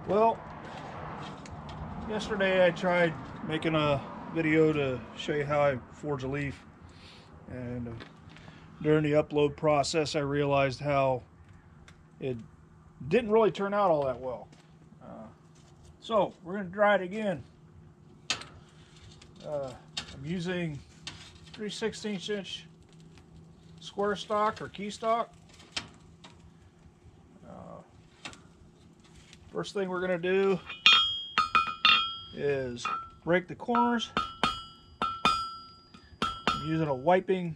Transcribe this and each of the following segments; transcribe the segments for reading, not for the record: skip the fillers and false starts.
Well, yesterday I tried making a video to show you how I forge a leaf, and during the upload process I realized how it didn't really turn out all that well. So we're going to try it again. I'm using 3/16 inch square stock or key stock. First thing we're going to do is break the corners. I'm using a wiping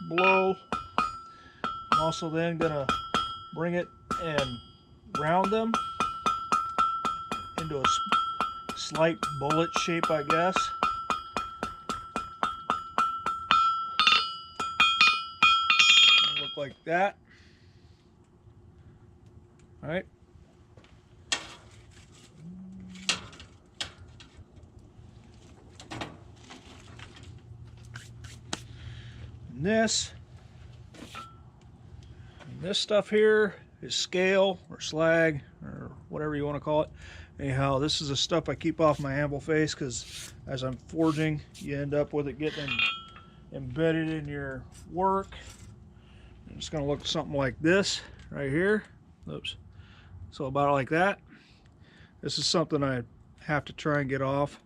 blow. I'm also then going to bring it and round them into a slight bullet shape, I guess. Look like that. All right. And this stuff here is scale or slag or whatever you want to call it. Anyhow, this is the stuff I keep off my anvil face because as I'm forging, you end up with it getting embedded in your work. And it's going to look something like this right here. Oops. So about like that. This is something I have to try and get off.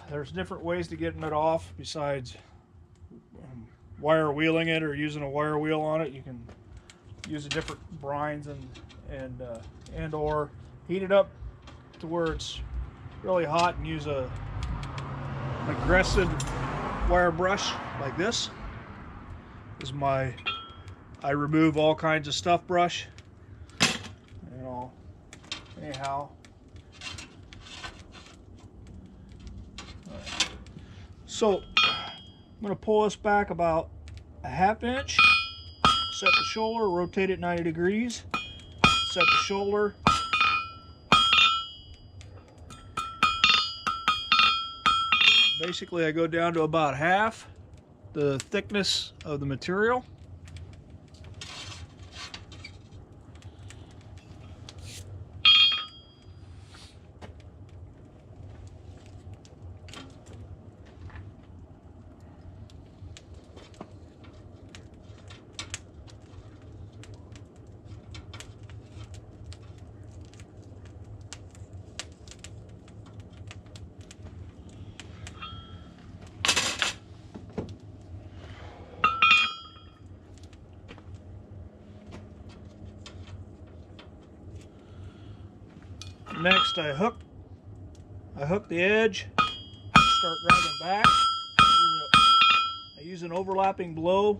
There's different ways to getting it off besides wire wheeling it or using a wire wheel on it. You can use a different brines and or heat it up to where it's really hot and use an aggressive wire brush like this. This is my I remove all kinds of stuff brush. You know, anyhow. So I'm going to pull this back about a ½ inch, set the shoulder, rotate it 90 degrees, set the shoulder. Basically I go down to about half the thickness of the material. Next I hook the edge, start grinding back. I use an overlapping blow.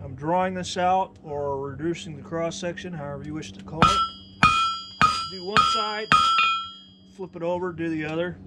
I'm drawing this out or reducing the cross section, however you wish to call it. Do one side, flip it over, do the other.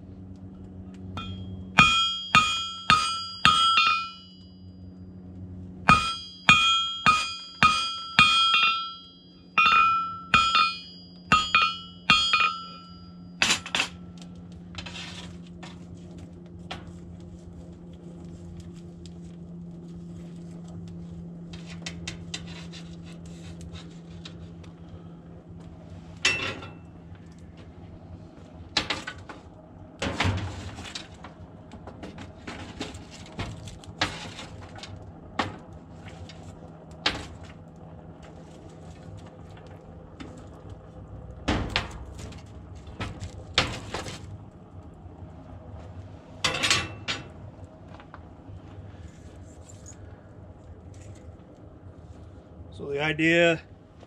So the idea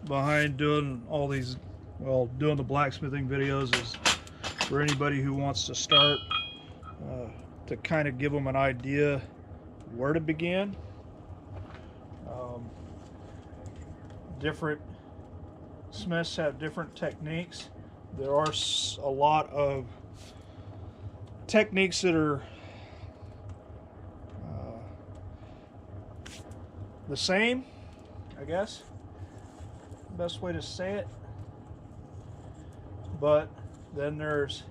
behind doing all these, well, doing the blacksmithing videos is for anybody who wants to start, to kind of give them an idea where to begin. Different smiths have different techniques. There are a lot of techniques that are the same, I guess, best way to say it. But then there's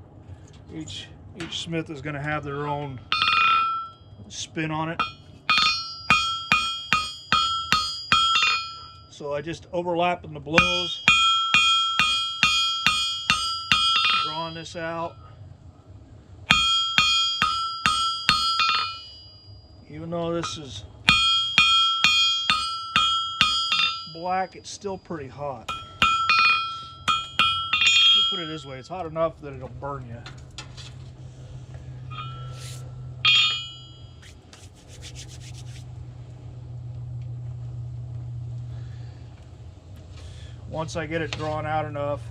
each smith is going to have their own spin on it. So I just overlap in the blows drawing this out. Even though this is black, it's still pretty hot. Put it this way, it's hot enough that it'll burn you. Once I get it drawn out enough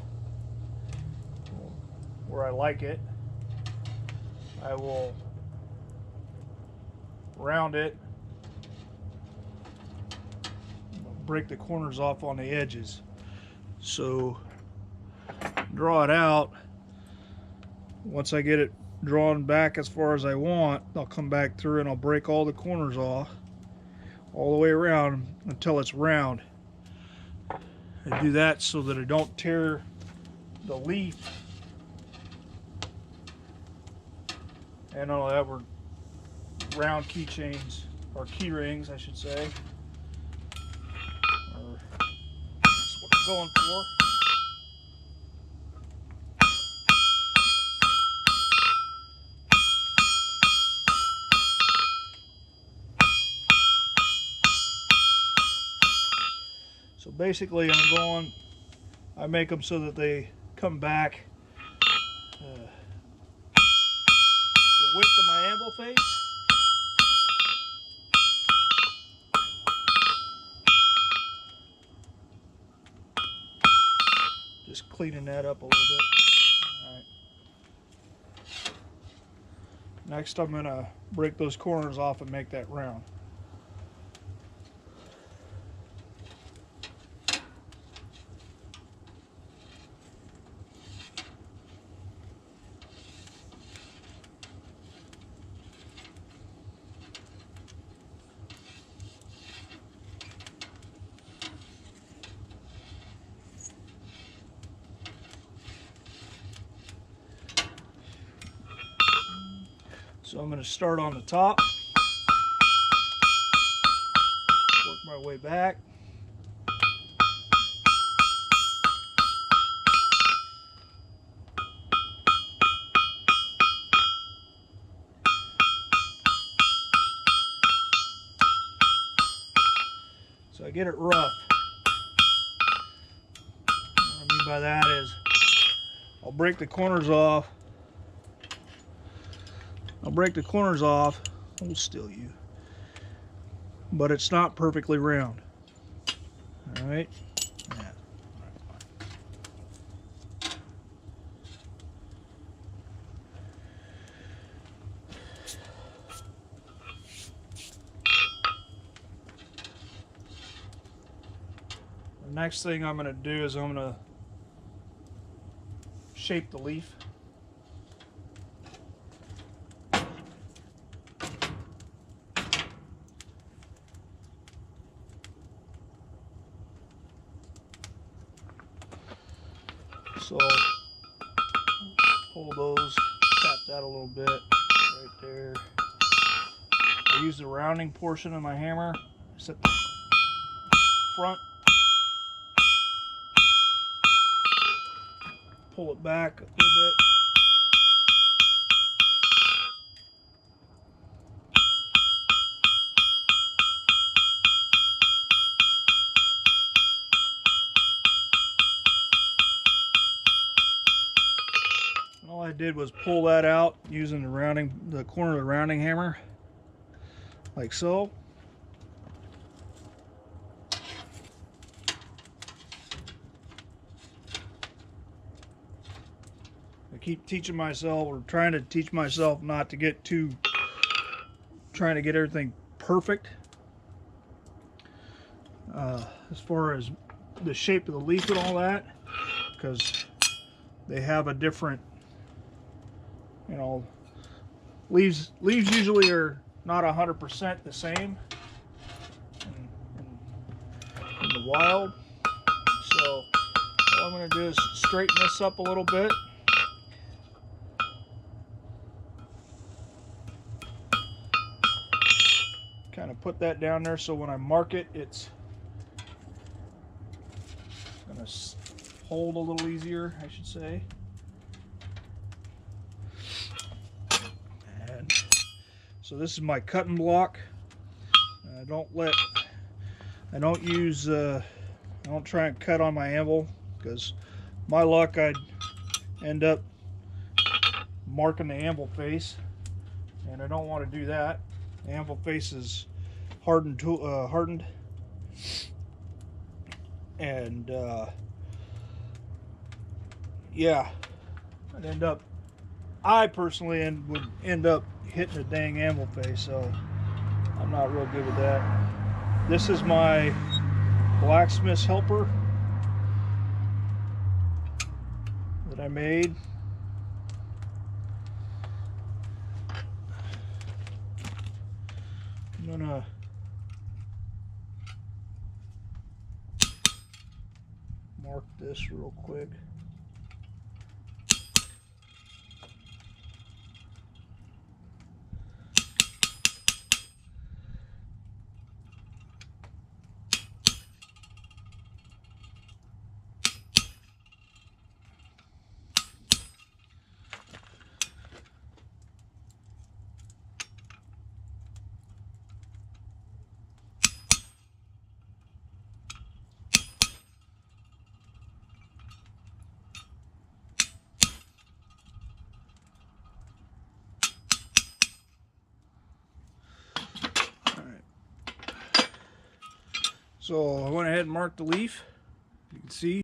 where I like it, I will round it, break the corners off on the edges. So draw it out. Once I get it drawn back as far as I want, I'll come back through and I'll break all the corners off all the way around until it's round. I do that so that I don't tear the leaf. And all that, we're round keychains, or key rings I should say. Or that's what I'm going for. So basically I make them so that they come back the width of my anvil face. Just cleaning that up a little bit. All right. Next I'm going to break those corners off and make that round. So I'm going to start on the top, work my way back. So I get it rough. What I mean by that is I'll break the corners off. I'll break the corners off. Hold still, you. But it's not perfectly round. All right. Yeah. The next thing I'm going to do is I'm going to shape the leaf. So pull those, tap that a little bit right there. I use the rounding portion of my hammer. Set the front, pull it back a little bit. All I did was pull that out using the corner of the rounding hammer, like so. I keep teaching myself, or trying to teach myself, not to get trying to get everything perfect. As far as the shape of the leaf and all that, because they have a different, you know, leaves usually are not 100% the same in the wild. So all I'm going to do is straighten this up a little bit. Kind of put that down there so when I mark it, it's going to hold a little easier, I should say. So this is my cutting block. I don't try and cut on my anvil, because my luck, I'd end up marking the anvil face, and I don't want to do that. The anvil face is hardened, and yeah, I personally would end up hitting the dang anvil face, so I'm not real good with that. This is my blacksmith's helper that I made. I'm gonna mark this real quick. So I went ahead and marked the leaf. You can see